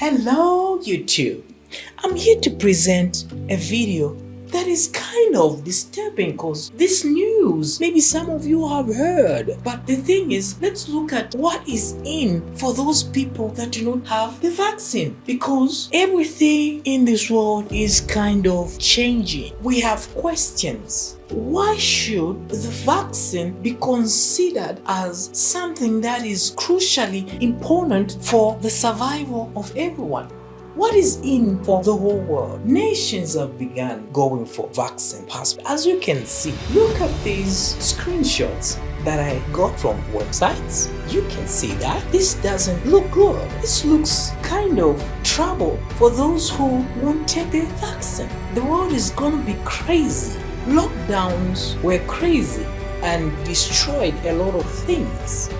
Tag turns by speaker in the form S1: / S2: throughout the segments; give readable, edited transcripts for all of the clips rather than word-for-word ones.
S1: Hello YouTube. I'm here to present a video that is kind of disturbing because this news, maybe some of you have heard, but the thing is, let's look at what is in for those people that do not have the vaccine, because everything in this world is kind of changing. We have questions. Why should the vaccine be considered as something that is crucially important for the survival of everyone? What is in for the whole world? Nations have begun going for vaccine passports. As you can see, look at these screenshots that I got from websites. You can see that this doesn't look good. This looks kind of trouble for those who won't take the vaccine. The world is gonna be crazy. Lockdowns were crazy and destroyed a lot of things.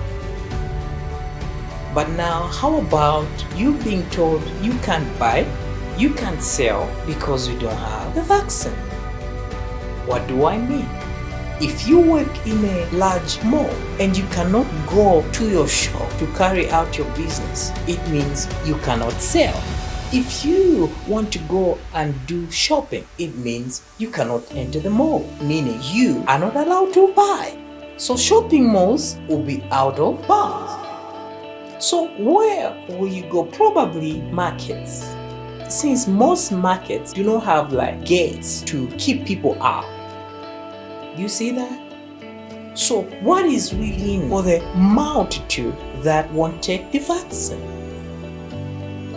S1: But now, how about you being told you can't buy, you can't sell because you don't have the vaccine? What do I mean? If you work in a large mall and you cannot go to your shop to carry out your business, it means you cannot sell. If you want to go and do shopping, it means you cannot enter the mall, meaning you are not allowed to buy. So shopping malls will be out of bounds. So where will you go? Probably markets. Since most markets do not have like gates to keep people out. You see that? So what is really in for the multitude that won't take the vaccine?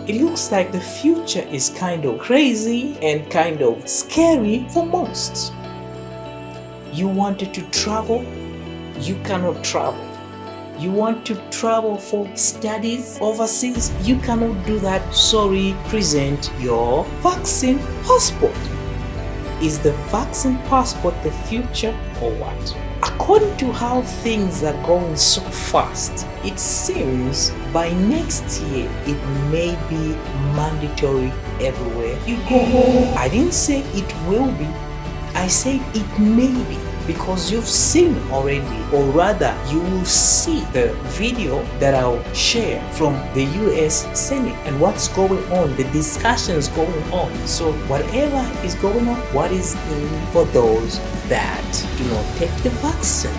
S1: It looks like the future is kind of crazy and kind of scary for most. You wanted to travel, you cannot travel. You want to travel for studies overseas, you cannot do that. Sorry, present your vaccine passport. Is the vaccine passport the future or what? According to how things are going so fast, it seems by next year it may be mandatory everywhere you go. I didn't say it will be, I said it may be. Because you've seen already, or rather you will see the video that I'll share from the US Senate and what's going on, the discussions going on. So whatever is going on, what is in for those that do not take the vaccine?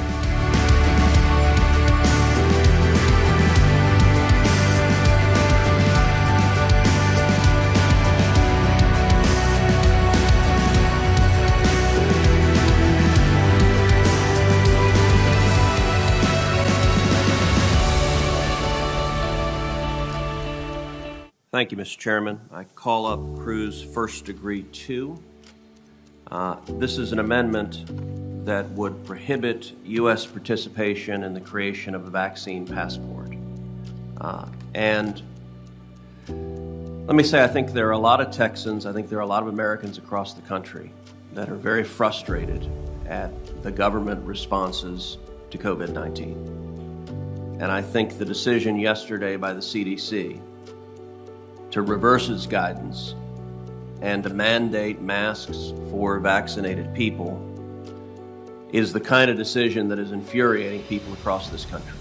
S2: Thank you, Mr. Chairman. I call up Cruz First Degree 2. This is an amendment that would prohibit U.S. participation in the creation of a vaccine passport. And let me say, I think there are a lot of Texans, I think there are a lot of Americans across the country that are very frustrated at the government responses to COVID-19. And I think the decision yesterday by the CDC to reverse its guidance and to mandate masks for vaccinated people is the kind of decision that is infuriating people across this country.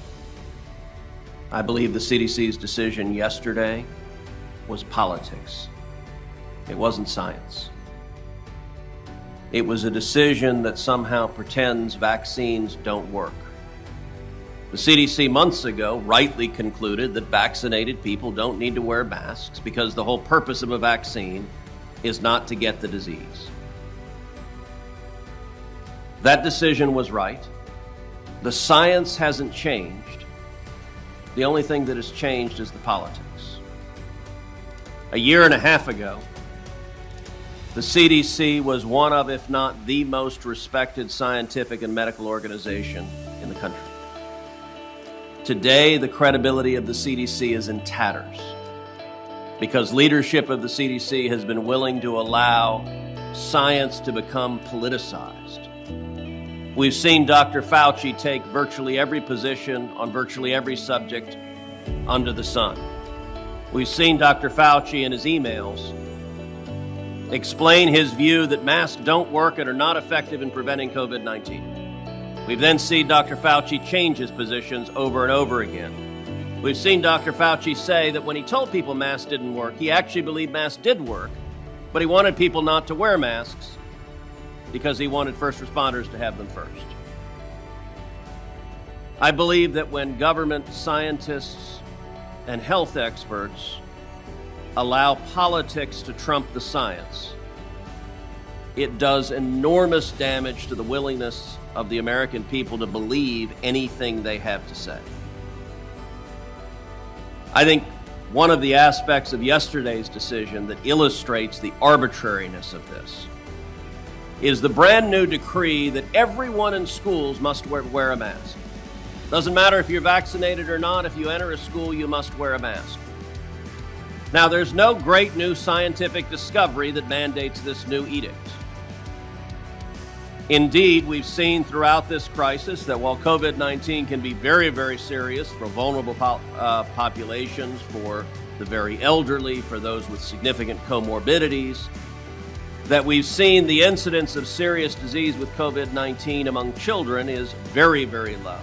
S2: I believe the CDC's decision yesterday was politics. It wasn't science. It was a decision that somehow pretends vaccines don't work. The CDC months ago rightly concluded that vaccinated people don't need to wear masks because the whole purpose of a vaccine is not to get the disease. That decision was right. The science hasn't changed. The only thing that has changed is the politics. A year and a half ago, the CDC was one of, if not the most respected scientific and medical organization in the country. Today, the credibility of the CDC is in tatters because leadership of the CDC has been willing to allow science to become politicized. We've seen Dr. Fauci take virtually every position on virtually every subject under the sun. We've seen Dr. Fauci in his emails explain his view that masks don't work and are not effective in preventing COVID-19. We've then seen Dr. Fauci change his positions over and over again. We've seen Dr. Fauci say that when he told people masks didn't work, he actually believed masks did work, but he wanted people not to wear masks because he wanted first responders to have them first. I believe that when government scientists and health experts allow politics to trump the science, it does enormous damage to the willingness of the American people to believe anything they have to say. I think one of the aspects of yesterday's decision that illustrates the arbitrariness of this is the brand new decree that everyone in schools must wear a mask. Doesn't matter if you're vaccinated or not, if you enter a school, you must wear a mask. Now, there's no great new scientific discovery that mandates this new edict. Indeed, we've seen throughout this crisis that while COVID-19 can be very, very serious for vulnerable populations, for the very elderly, for those with significant comorbidities, that we've seen the incidence of serious disease with COVID-19 among children is very, very low.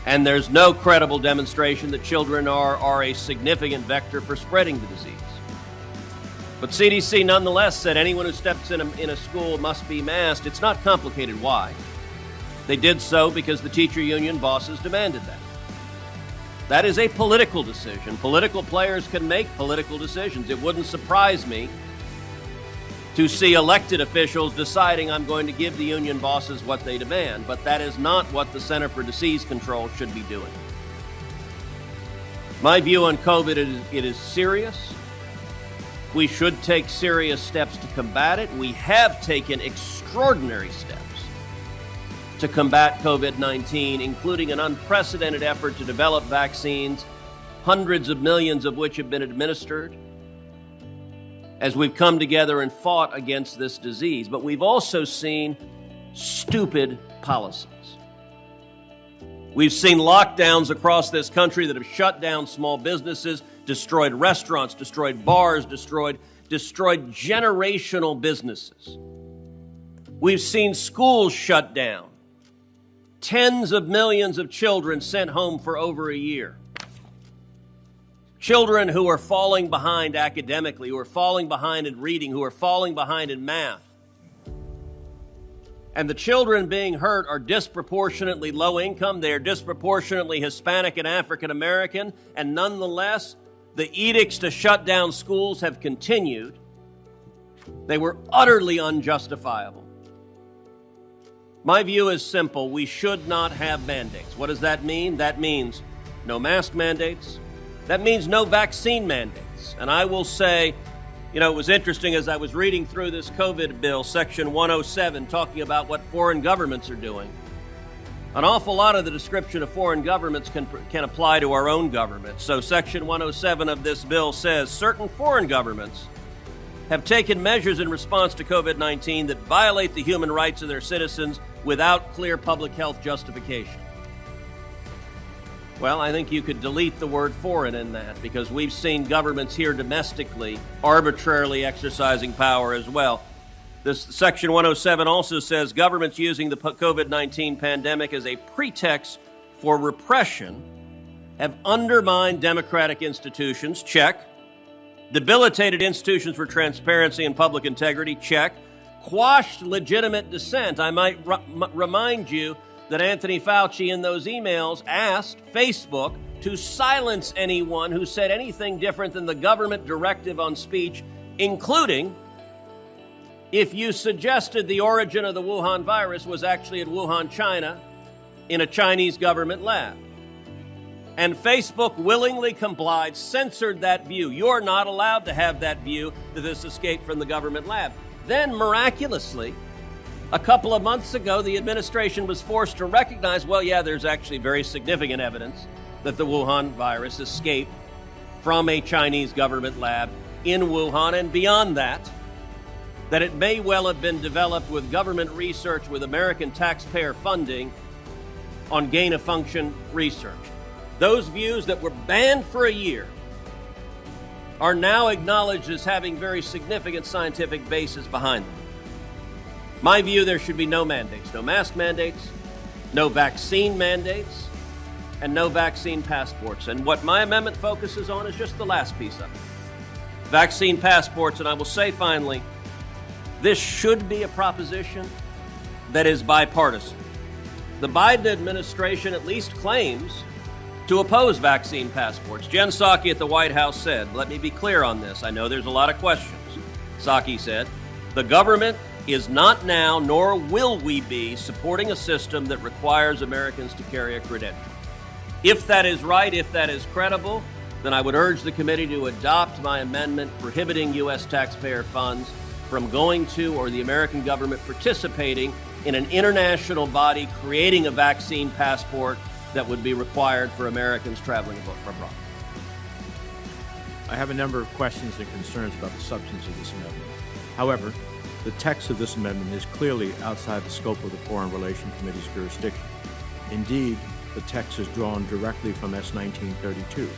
S2: And there's no credible demonstration that children are a significant vector for spreading the disease. But CDC nonetheless said anyone who steps in a school must be masked. It's not complicated why. They did so because the teacher union bosses demanded that. That is a political decision. Political players can make political decisions. It wouldn't surprise me to see elected officials deciding I'm going to give the union bosses what they demand, but that is not what the Center for Disease Control should be doing. My view on COVID is it is serious. We should take serious steps to combat it. We have taken extraordinary steps to combat COVID-19, including an unprecedented effort to develop vaccines, hundreds of millions of which have been administered, as we've come together and fought against this disease. But we've also seen stupid policies. We've seen lockdowns across this country that have shut down small businesses, destroyed restaurants, destroyed bars, destroyed generational businesses. We've seen schools shut down. Tens of millions of children sent home for over a year. Children who are falling behind academically, who are falling behind in reading, who are falling behind in math. And the children being hurt are disproportionately low income. They are disproportionately Hispanic and African American. And nonetheless, the edicts to shut down schools have continued. They were utterly unjustifiable. My view is simple. We should not have mandates. What does that mean? That means no mask mandates. That means no vaccine mandates. And I will say, it was interesting as I was reading through this COVID bill, Section 107, talking about what foreign governments are doing. An awful lot of the description of foreign governments can apply to our own government. So Section 107 of this bill says certain foreign governments have taken measures in response to COVID-19 that violate the human rights of their citizens without clear public health justification. Well, I think you could delete the word foreign in that, because we've seen governments here domestically arbitrarily exercising power as well. This Section 107 also says governments using the COVID-19 pandemic as a pretext for repression have undermined democratic institutions, check. Debilitated institutions for transparency and public integrity, check. Quashed legitimate dissent. I might remind you that Anthony Fauci in those emails asked Facebook to silence anyone who said anything different than the government directive on speech, including if you suggested the origin of the Wuhan virus was actually in Wuhan, China, in a Chinese government lab. And Facebook willingly complied, censored that view. You're not allowed to have that view that this escaped from the government lab. Then, miraculously, a couple of months ago, the administration was forced to recognize, there's actually very significant evidence that the Wuhan virus escaped from a Chinese government lab in Wuhan, and beyond that it may well have been developed with government research with American taxpayer funding on gain-of-function research. Those views that were banned for a year are now acknowledged as having very significant scientific basis behind them. My view, there should be no mandates, no mask mandates, no vaccine mandates. and no vaccine passports. And what my amendment focuses on is just the last piece of it. Vaccine passports, and I will say finally, this should be a proposition that is bipartisan. The Biden administration at least claims to oppose vaccine passports. Jen Psaki at the White House said, let me be clear on this, I know there's a lot of questions. Psaki said, the government is not now, nor will we be, supporting a system that requires Americans to carry a credential. If that is right, if that is credible, then I would urge the committee to adopt my amendment prohibiting U.S. taxpayer funds from going to or the American government participating in an international body creating a vaccine passport that would be required for Americans traveling abroad.
S3: I have a number of questions and concerns about the substance of this amendment. However, the text of this amendment is clearly outside the scope of the Foreign Relations Committee's jurisdiction. Indeed, the text is drawn directly from S. 1932,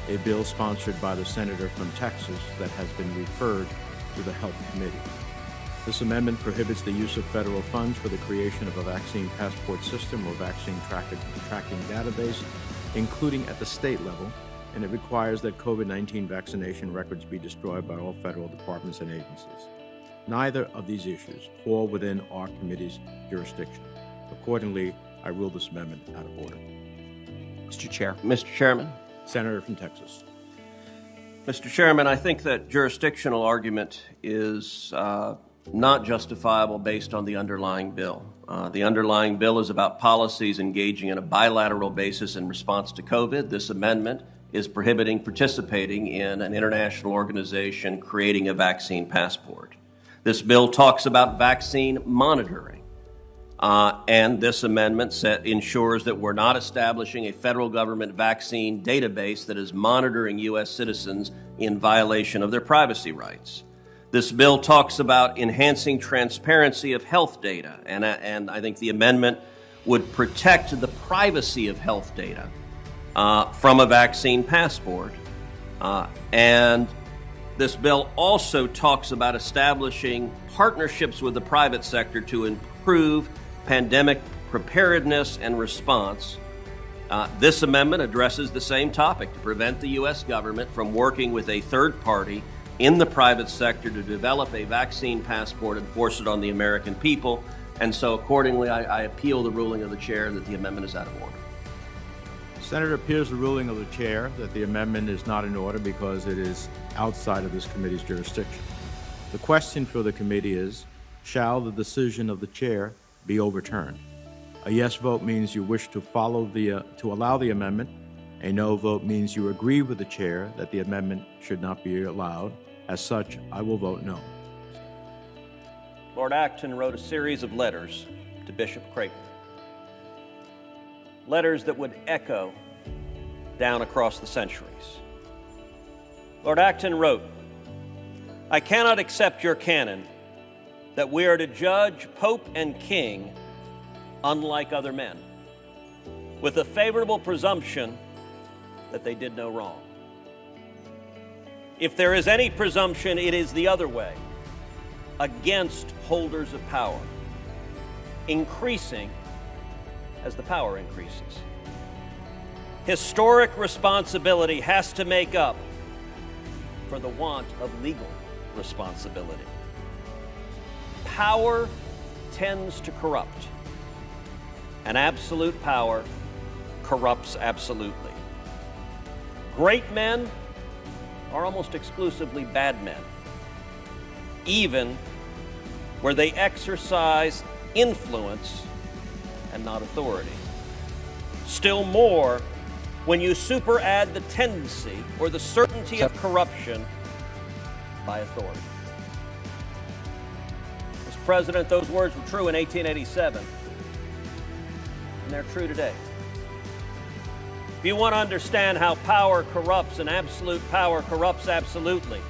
S3: a bill sponsored by the senator from Texas that has been referred to the Health Committee. This amendment prohibits the use of federal funds for the creation of a vaccine passport system or vaccine tracking database, including at the state level, and it requires that COVID-19 vaccination records be destroyed by all federal departments and agencies. Neither of these issues fall within our committee's jurisdiction. Accordingly, I rule this amendment out of order.
S4: Mr. Chair.
S2: Mr. Chairman.
S3: Senator from Texas.
S2: Mr. Chairman, I think that jurisdictional argument is not justifiable based on the underlying bill. The underlying bill is about policies engaging in a bilateral basis in response to COVID. This amendment is prohibiting participating in an international organization creating a vaccine passport. This bill talks about vaccine monitoring, and this amendment ensures that we're not establishing a federal government vaccine database that is monitoring U.S. citizens in violation of their privacy rights. This bill talks about enhancing transparency of health data, and I think the amendment would protect the privacy of health data from a vaccine passport. And this bill also talks about establishing partnerships with the private sector to improve pandemic preparedness and response. This amendment addresses the same topic, to prevent the U.S. government from working with a third party in the private sector to develop a vaccine passport and force it on the American people. And so accordingly, I appeal the ruling of the chair that the amendment is out of order.
S3: Senator appeals the ruling of the chair that the amendment is not in order because it is outside of this committee's jurisdiction. The question for the committee is, shall the decision of the chair be overturned? A yes vote means you wish to allow the amendment. A no vote means you agree with the chair that the amendment should not be allowed. As such, I will vote no.
S2: Lord Acton wrote a series of letters to Bishop Creighton. Letters that would echo down across the centuries. Lord Acton wrote, I cannot accept your canon that we are to judge Pope and King unlike other men, with a favorable presumption that they did no wrong. If there is any presumption, it is the other way, against holders of power, increasing as the power increases. Historic responsibility has to make up for the want of legal responsibility. Power tends to corrupt, and absolute power corrupts absolutely. Great men are almost exclusively bad men, even where they exercise influence and not authority. Still more when you superadd the tendency or the certainty of corruption by authority. Mr. President, those words were true in 1887, and they're true today. If you want to understand how power corrupts and absolute power corrupts absolutely,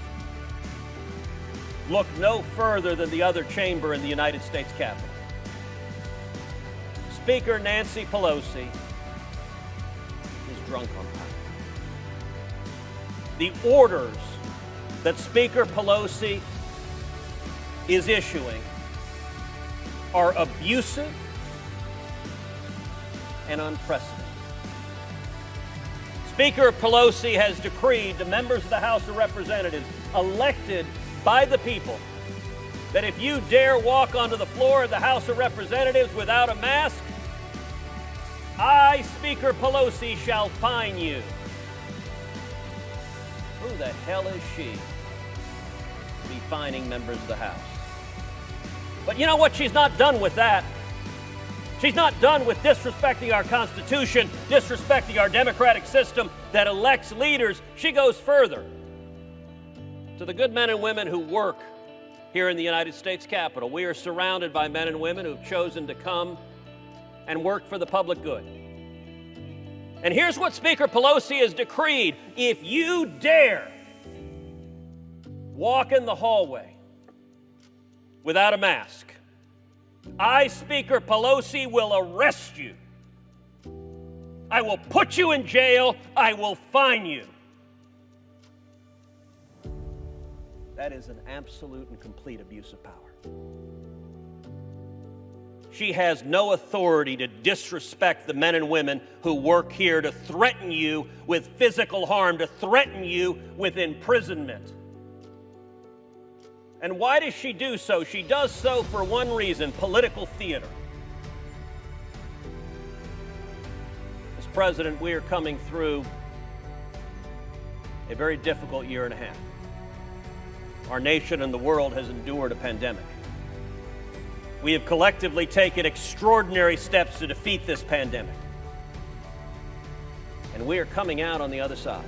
S2: look no further than the other chamber in the United States Capitol. Speaker Nancy Pelosi is drunk on power. The orders that Speaker Pelosi is issuing are abusive and unprecedented.
S5: Speaker Pelosi has decreed the members of the House of Representatives elected by the people that if you dare walk onto the floor of the House of Representatives without a mask, I, Speaker Pelosi, shall fine you. Who the hell is she to be fining members of the House? But you know what? She's not done with that. She's not done with disrespecting our Constitution, disrespecting our democratic system that elects leaders. She goes further. To the good men and women who work here in the United States Capitol, we are surrounded by men and women who have chosen to come and work for the public good. And here's what Speaker Pelosi has decreed. If you dare walk in the hallway without a mask, I, Speaker Pelosi, will arrest you. I will put you in jail. I will fine you. That is an absolute and complete abuse of power. She has no authority to disrespect the men and women who work here, to threaten you with physical harm, to threaten you with imprisonment. And why does she do so? She does so for one reason: political theater. Mr. President, we are coming through a very difficult year and a half. Our nation and the world has endured a pandemic. We have collectively taken extraordinary steps to defeat this pandemic. And we are coming out on the other side.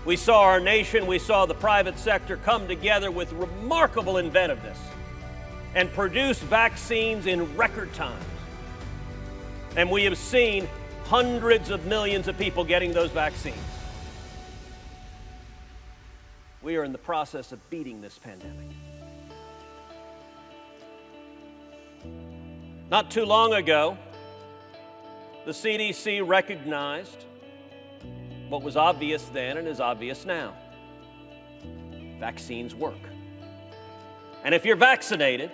S5: We saw our nation, we saw the private sector come together with remarkable inventiveness and produce vaccines in record times. And we have seen hundreds of millions of people getting those vaccines. We are in the process of beating this pandemic. Not too long ago, the CDC recognized what was obvious then and is obvious now. Vaccines work. And if you're vaccinated,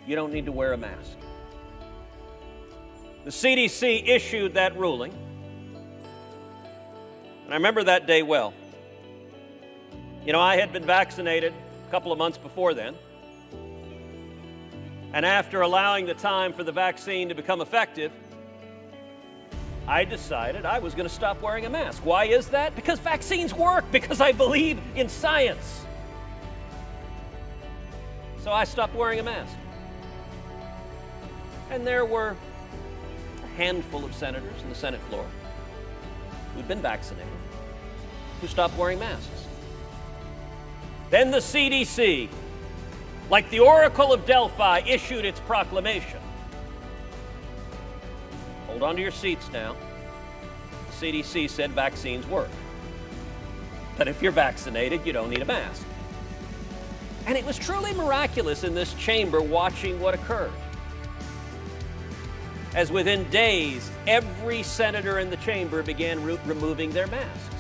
S5: you don't need to wear a mask. The CDC issued that ruling, and I remember that day well. You know, I had been vaccinated a couple of months before then, and after allowing the time for the vaccine to become effective, I decided I was going to stop wearing a mask. Why is that? Because vaccines work, because I believe in science. So I stopped wearing a mask. And there were a handful of senators in the Senate floor who'd been vaccinated, who stopped wearing masks. Then the CDC, like the Oracle of Delphi, issued its proclamation. Hold on to your seats now. The CDC said vaccines work. But if you're vaccinated, you don't need a mask. And it was truly miraculous in this chamber watching what occurred. As within days, every senator in the chamber began removing their masks.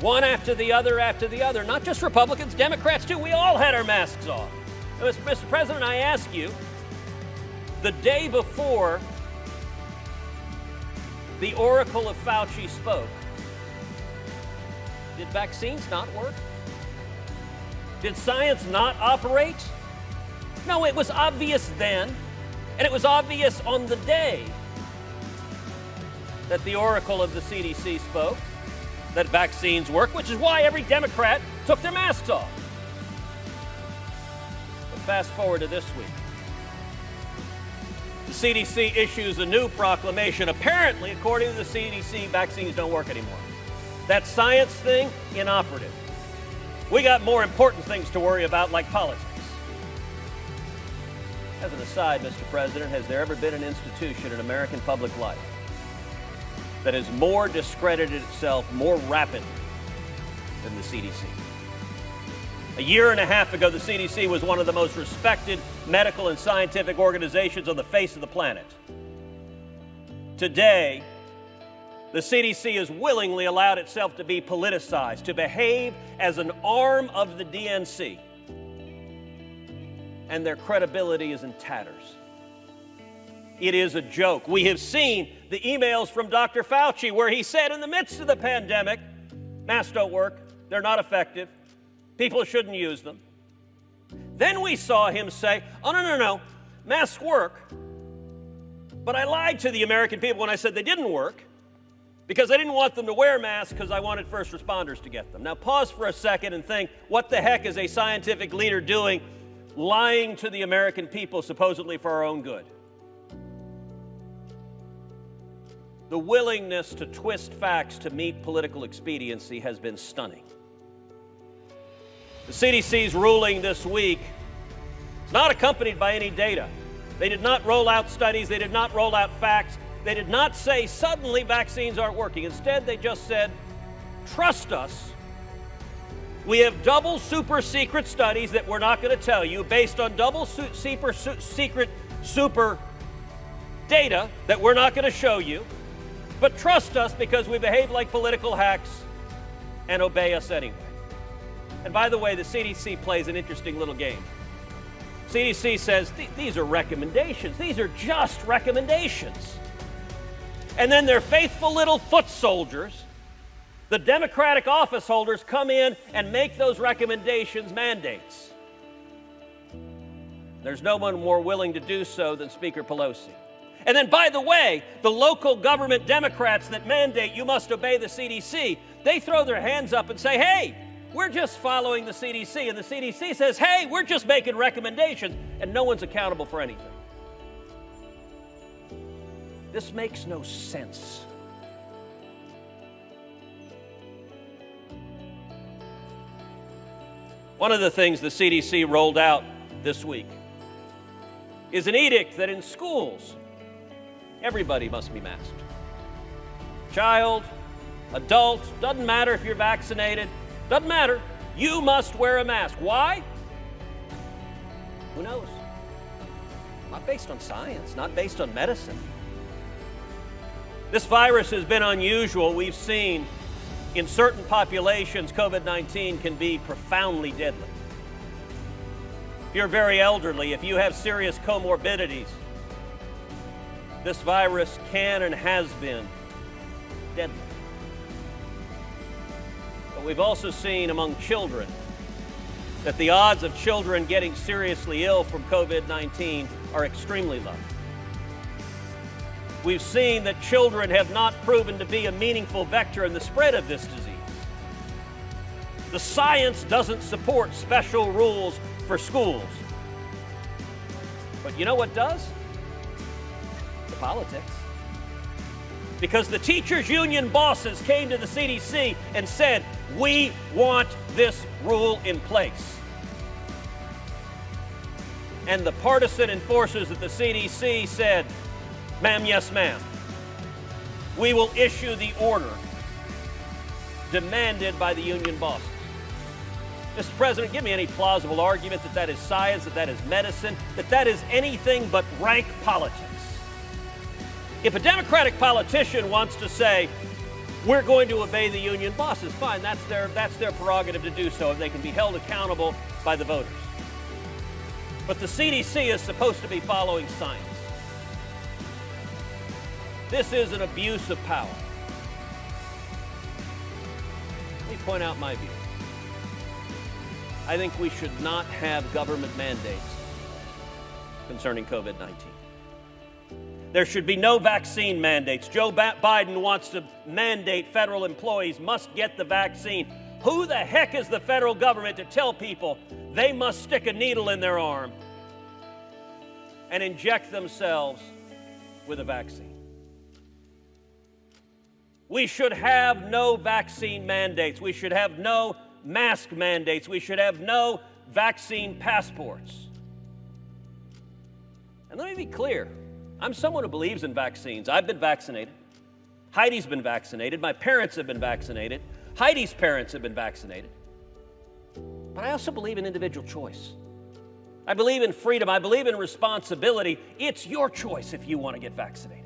S5: One after the other, not just Republicans, Democrats too. We all had our masks off. Mr. President, I ask you, the day before the Oracle of Fauci spoke, did vaccines not work? Did science not operate? No, it was obvious then, and it was obvious on the day that the Oracle of the CDC spoke, that vaccines work, which is why every Democrat took their masks off. But fast forward to this week. The CDC issues a new proclamation. Apparently, according to the CDC, vaccines don't work anymore. That science thing, inoperative. We got more important things to worry about, like politics. As an aside, Mr. President, has there ever been an institution in American public life that has more discredited itself more rapidly than the CDC? A year and a half ago, the CDC was one of the most respected medical and scientific organizations on the face of the planet. Today, the CDC has willingly allowed itself to be politicized, to behave as an arm of the DNC. And their credibility is in tatters. It is a joke. We have seen the emails from Dr. Fauci where he said in the midst of the pandemic, masks don't work, they're not effective, people shouldn't use them. Then we saw him say, oh, no, masks work, but I lied to the American people when I said they didn't work because I didn't want them to wear masks because I wanted first responders to get them. Now pause for a second and think, what the heck is a scientific leader doing lying to the American people supposedly for our own good? The willingness to twist facts to meet political expediency has been stunning. The CDC's ruling this week is not accompanied by any data. They did not roll out studies. They did not roll out facts. They did not say suddenly vaccines aren't working. Instead, they just said, trust us. We have double super secret studies that we're not going to tell you based on double secret super data that we're not going to show you. But trust us because we behave like political hacks and obey us anyway. And by the way, the CDC plays an interesting little game. CDC says, these are recommendations. These are just recommendations. And then their faithful little foot soldiers, the Democratic office holders, come in and make those recommendations mandates. There's no one more willing to do so than Speaker Pelosi. And then, by the way, the local government Democrats that mandate you must obey the CDC, they throw their hands up and say, hey, we're just following the CDC. And the CDC says, hey, we're just making recommendations, and no one's accountable for anything. This makes no sense. One of the things the CDC rolled out this week is an edict that in schools, everybody must be masked. Child, adult, doesn't matter if you're vaccinated, doesn't matter. You must wear a mask. Why? Who knows? Not based on science, not based on medicine. This virus has been unusual. We've seen in certain populations, COVID-19 can be profoundly deadly. If you're very elderly, if you have serious comorbidities, this virus can and has been deadly. But we've also seen among children that the odds of children getting seriously ill from COVID-19 are extremely low. We've seen that children have not proven to be a meaningful vector in the spread of this disease. The science doesn't support special rules for schools. But you know what does? The politics. Because the teachers' union bosses came to the CDC and said, we want this rule in place. And the partisan enforcers at the CDC said, ma'am, yes, ma'am. We will issue the order demanded by the union bosses. Mr. President, give me any plausible argument that that is science, that that is medicine, that that is anything but rank politics. If a Democratic politician wants to say, we're going to obey the union bosses, fine, that's their prerogative to do so, and they can be held accountable by the voters. But the CDC is supposed to be following science. This is an abuse of power. Let me point out my view. I think we should not have government mandates concerning COVID-19. There should be no vaccine mandates. Joe Biden wants to mandate federal employees must get the vaccine. Who the heck is the federal government to tell people they must stick a needle in their arm and inject themselves with a vaccine? We should have no vaccine mandates. We should have no mask mandates. We should have no vaccine passports. And let me be clear. I'm someone who believes in vaccines. I've been vaccinated. Heidi's been vaccinated. My parents have been vaccinated. Heidi's parents have been vaccinated. But I also believe in individual choice. I believe in freedom. I believe in responsibility. It's your choice if you want to get vaccinated.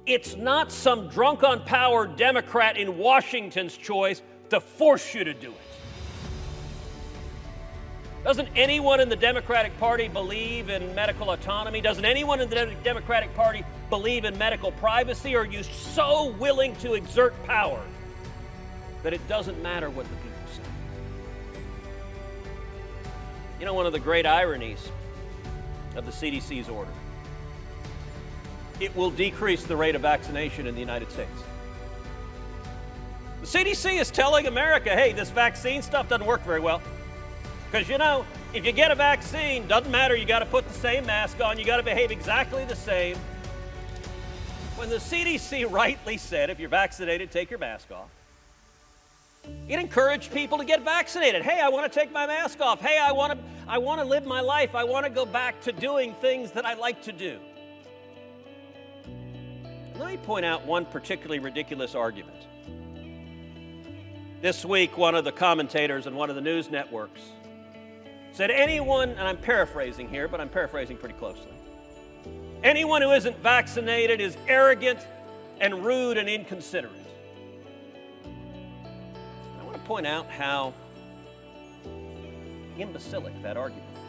S5: It's not some drunk on power Democrat in Washington's choice to force you to do it. Doesn't anyone in the Democratic Party believe in medical autonomy? Doesn't anyone in the Democratic Party believe in medical privacy? Or are you so willing to exert power that it doesn't matter what the people say? You know, one of the great ironies of the CDC's order, it will decrease the rate of vaccination in the United States. The CDC is telling America, hey, this vaccine stuff doesn't work very well. Because, you know, if you get a vaccine, doesn't matter, you got to put the same mask on, you got to behave exactly the same. When the CDC rightly said, if you're vaccinated, take your mask off. It encouraged people to get vaccinated. Hey, I want to take my mask off. Hey, I want to live my life. I want to go back to doing things that I like to do. Let me point out one particularly ridiculous argument. This week, one of the commentators on one of the news networks said anyone, and I'm paraphrasing here, but I'm paraphrasing pretty closely, anyone who isn't vaccinated is arrogant and rude and inconsiderate. I want to point out how imbecilic that argument is.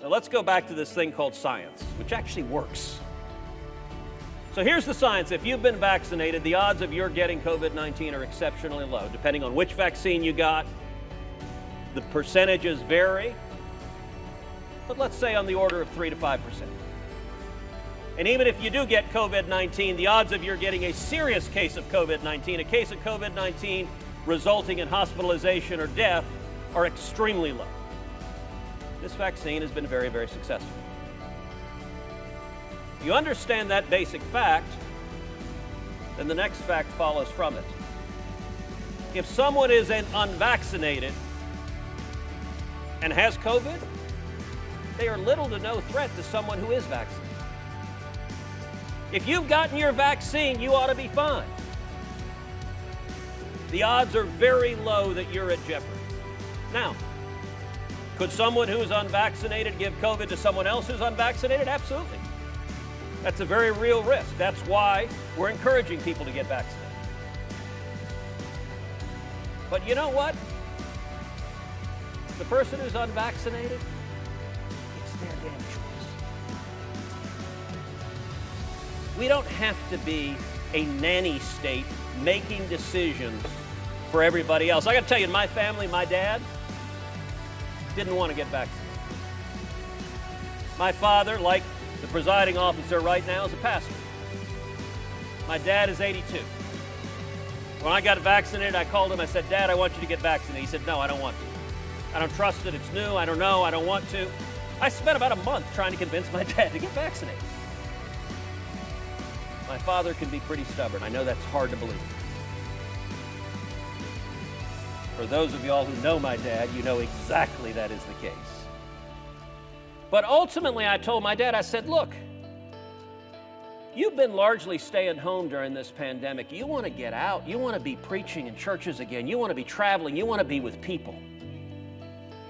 S5: So let's go back to this thing called science, which actually works. So here's the science. If you've been vaccinated, the odds of your getting COVID-19 are exceptionally low, depending on which vaccine you got. The percentages vary, but let's say on the order of 3 to 5%. And even if you do get COVID-19, the odds of your getting a serious case of COVID-19, a case of COVID-19 resulting in hospitalization or death, are extremely low. This vaccine has been very, very successful. You understand that basic fact, then the next fact follows from it. If someone is unvaccinated and has COVID, they are little to no threat to someone who is vaccinated. If you've gotten your vaccine, you ought to be fine. The odds are very low that you're at jeopardy. Now, could someone who's unvaccinated give COVID to someone else who's unvaccinated? Absolutely. That's a very real risk. That's why we're encouraging people to get vaccinated. But you know what? The person who's unvaccinated, it's their damn choice. We don't have to be a nanny state making decisions for everybody else. I got to tell you, in my family, my dad didn't want to get vaccinated. My father, like the presiding officer right now, is a pastor. My dad is 82. When I got vaccinated, I called him. I said, Dad, I want you to get vaccinated. He said, no, I don't want to. I don't trust it. It's new. I don't know. I don't want to. I spent about a month trying to convince my dad to get vaccinated. My father can be pretty stubborn. I know that's hard to believe. For those of y'all who know my dad, you know exactly that is the case. But ultimately, I told my dad, I said, look, you've been largely staying home during this pandemic. You want to get out. You want to be preaching in churches again. You want to be traveling. You want to be with people.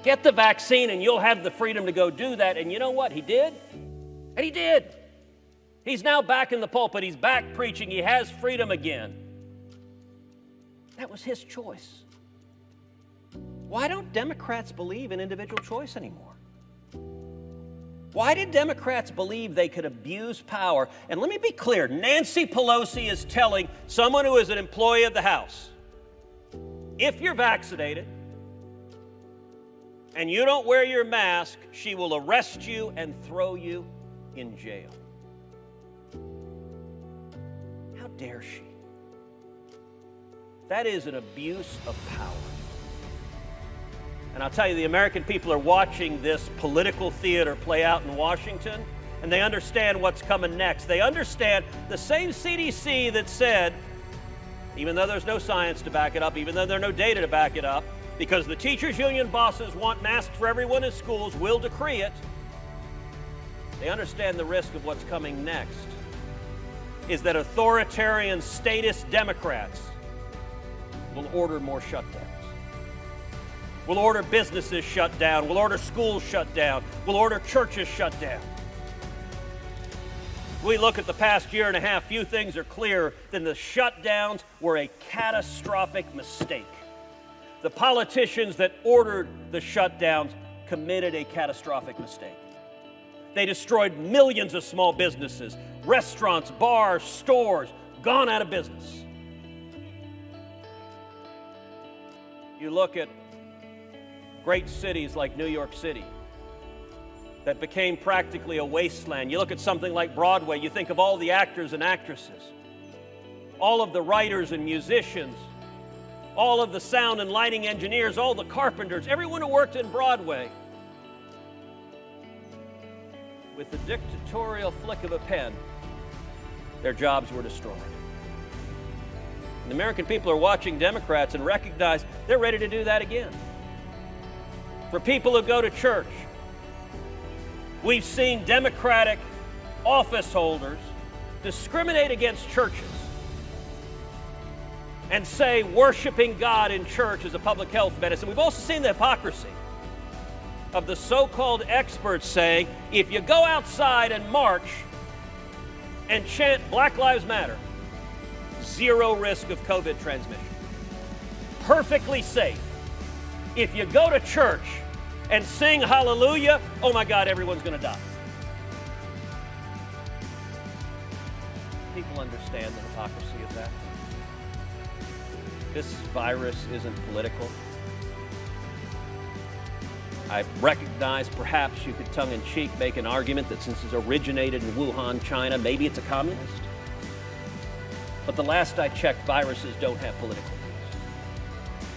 S5: Get the vaccine and you'll have the freedom to go do that. And you know what? He did. And he did. He's now back in the pulpit. He's back preaching. He has freedom again. That was his choice. Why don't Democrats believe in individual choice anymore? Why did Democrats believe they could abuse power? And let me be clear, Nancy Pelosi is telling someone who is an employee of the House, if you're vaccinated and you don't wear your mask, she will arrest you and throw you in jail. How dare she? That is an abuse of power. And I'll tell you, the American people are watching this political theater play out in Washington, and they understand what's coming next. They understand the same CDC that said, even though there's no science to back it up, even though there's no data to back it up, because the teachers' union bosses want masks for everyone in schools, will decree it. They understand the risk of what's coming next is that authoritarian statist Democrats will order more shutdowns. We'll order businesses shut down. We'll order schools shut down. We'll order churches shut down. We look at the past year and a half, few things are clearer than the shutdowns were a catastrophic mistake. the politicians that ordered the shutdowns committed a catastrophic mistake. They destroyed millions of small businesses, restaurants, bars, stores, gone out of business. You look at great cities like New York City that became practically a wasteland. You look at something like Broadway, you think of all the actors and actresses, all of the writers and musicians, all of the sound and lighting engineers, all the carpenters, everyone who worked in Broadway. With the dictatorial flick of a pen, their jobs were destroyed. And the American people are watching Democrats and recognize they're ready to do that again. For people who go to church, we've seen Democratic office holders discriminate against churches and say worshiping God in church is a public health medicine. We've also seen the hypocrisy of the so-called experts saying, if you go outside and march and chant Black Lives Matter, zero risk of COVID transmission. Perfectly safe. If you go to church and sing hallelujah, oh my God, everyone's going to die. People understand the hypocrisy of that. This virus isn't political. I recognize perhaps you could tongue-in-cheek make an argument that since it originated in Wuhan, China, maybe it's a communist. But the last I checked, viruses don't have political views.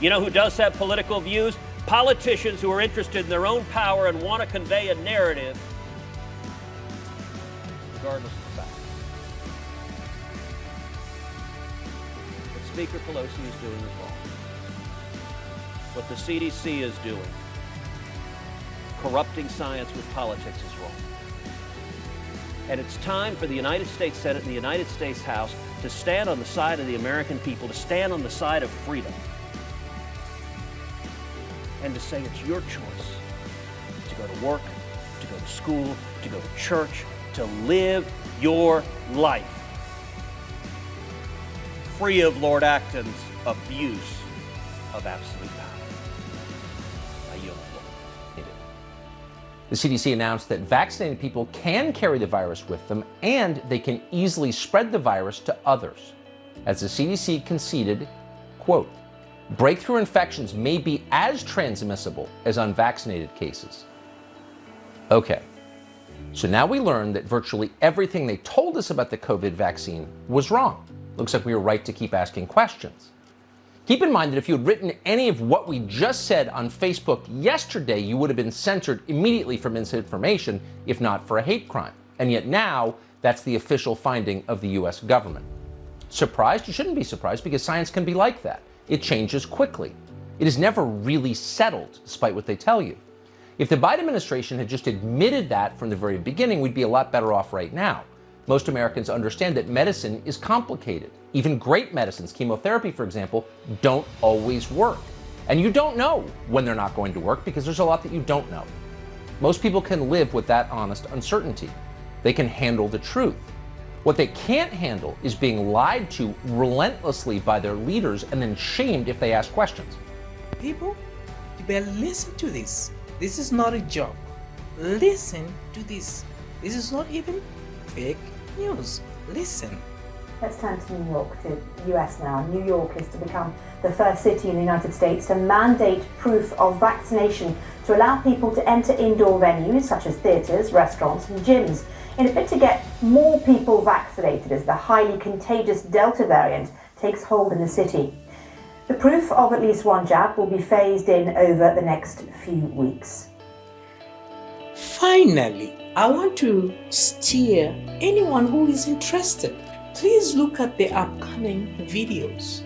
S5: You know who does have political views? Politicians who are interested in their own power and want to convey a narrative, regardless of the fact. What Speaker Pelosi is doing is wrong. What the CDC is doing, corrupting science with politics, is wrong. And it's time for the United States Senate and the United States House to stand on the side of the American people, to stand on the side of freedom, and to say it's your choice to go to work, to go to school, to go to church, to live your life free of Lord Acton's abuse of absolute power. I yield the floor.
S4: The CDC announced that vaccinated people can carry the virus with them and they can easily spread the virus to others. As the CDC conceded, quote, breakthrough infections may be as transmissible as unvaccinated cases. Okay, so now we learned that virtually everything they told us about the COVID vaccine was wrong. Looks like we were right to keep asking questions. Keep in mind that if you had written any of what we just said on Facebook yesterday, you would have been censored immediately for misinformation, if not for a hate crime. And yet now, that's the official finding of the US government. Surprised? You shouldn't be surprised, because science can be like that. It changes quickly. It is never really settled, despite what they tell you. If the Biden administration had just admitted that from the very beginning, we'd be a lot better off right now. Most Americans understand that medicine is complicated. Even great medicines, chemotherapy, for example, don't always work. And you don't know when they're not going to work because there's a lot that you don't know. Most people can live with that honest uncertainty. They can handle the truth. What they can't handle is being lied to relentlessly by their leaders and then shamed if they ask questions.
S1: People, you better listen to this. This is not a joke. Listen to this. This is not even fake news. Listen.
S6: Let's turn to New York, to the US now. New York is to become the first city in the United States to mandate proof of vaccination to allow people to enter indoor venues such as theatres, restaurants and gyms, in a bid to get more people vaccinated as the highly contagious Delta variant takes hold in the city. The proof of at least one jab will be phased in over the next few weeks.
S1: Finally, I want to steer anyone who is interested. Please look at the upcoming videos.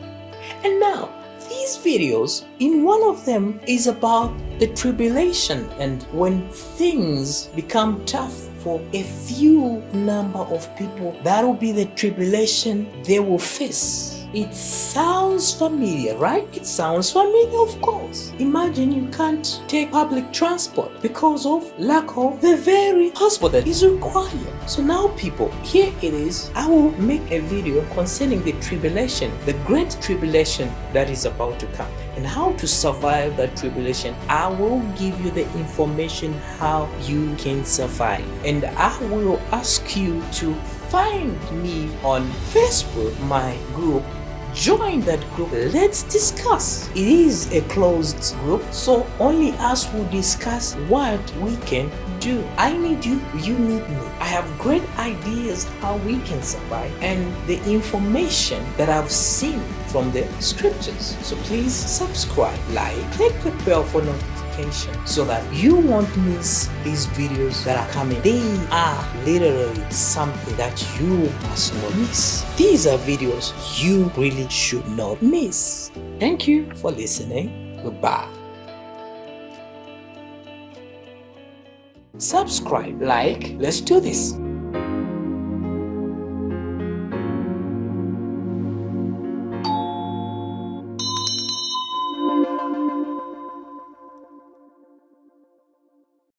S1: And now, these videos, in one of them is about the tribulation and when things become tough for a few number of people, that will be the tribulation they will face. It sounds familiar, right? It sounds familiar, of course. Imagine you can't take public transport because of lack of the very passport that is required. So now people, here it is. I will make a video concerning the tribulation, the great tribulation that is about to come. and how to survive that tribulation. I will give you the information how you can survive, and I will ask you to find me on Facebook, my group. Join that group. Let's discuss. It is a closed group, so only us will discuss what we can do. I need you, you need me. I have great ideas how we can survive and the information that I've seen from the scriptures. So please subscribe, like, click the bell for notification so that you won't miss these videos that are coming. They are literally something that you must not miss. These are videos you really should not miss. Thank you for listening. Goodbye. Subscribe, like, let's do this.